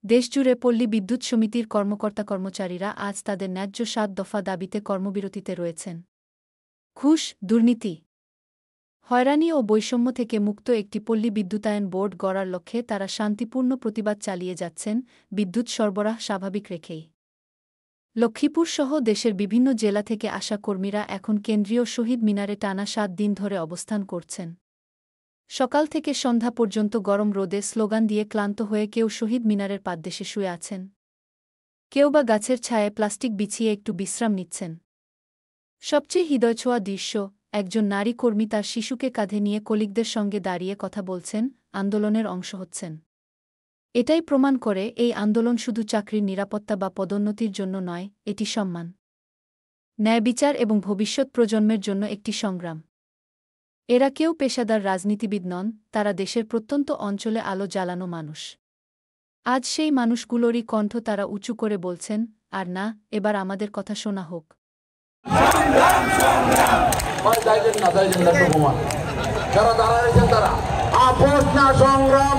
দেশজুড়ে পল্লী বিদ্যুৎ সমিতির কর্মকর্তা-কর্মচারীরা আজ তাদের ন্যায্য ৭ দফা দাবিতে কর্মবিরতিতে রয়েছেন। ঘুষ, দুর্নীতি, হয়রানি ও বৈষম্য থেকে মুক্ত একটি পল্লী বিদ্যুতায়ন বোর্ড গড়ার লক্ষ্যে তারা শান্তিপূর্ণ প্রতিবাদ চালিয়ে যাচ্ছেন, বিদ্যুৎ সরবরাহ স্বাভাবিক রেখেই। লক্ষ্মীপুরসহ দেশের বিভিন্ন জেলা থেকে আসা কর্মীরা এখন কেন্দ্রীয় শহীদ মিনারে টানা ৭ দিন ধরে অবস্থান করছেন। সকাল থেকে সন্ধ্যা পর্যন্ত গরম রোদে স্লোগান দিয়ে ক্লান্ত হয়ে কেউ শহীদ মিনারের পাদদেশে শুয়ে আছেন, কেউ বা গাছের ছায়ায় প্লাস্টিক বিছিয়ে একটু বিশ্রাম নিচ্ছেন। সবচেয়ে হৃদয়ছোঁয়া দৃশ্য, একজন নারী কর্মী তার শিশুকে কাঁধে নিয়ে কলিগদের সঙ্গে দাঁড়িয়ে কথা বলছেন, আন্দোলনের অংশ হচ্ছেন। এটাই প্রমাণ করে এই আন্দোলন শুধু চাকরির নিরাপত্তা বা পদোন্নতির জন্য নয়, এটি সম্মান, ন্যায় বিচার এবং ভবিষ্যৎ প্রজন্মের জন্য একটি সংগ্রাম। এরা কেউ পেশাদার রাজনীতিবিদ নন, তারা দেশের প্রত্যন্ত অঞ্চলে আলো জ্বালানো মানুষ। আজ সেই মানুষগুলোরই কণ্ঠ তারা উঁচু করে বলছেন, আর না, এবার আমাদের কথা শোনা হোক। যারা দাঁড়াচ্ছেন তারা আপোষ না সংগ্রাম।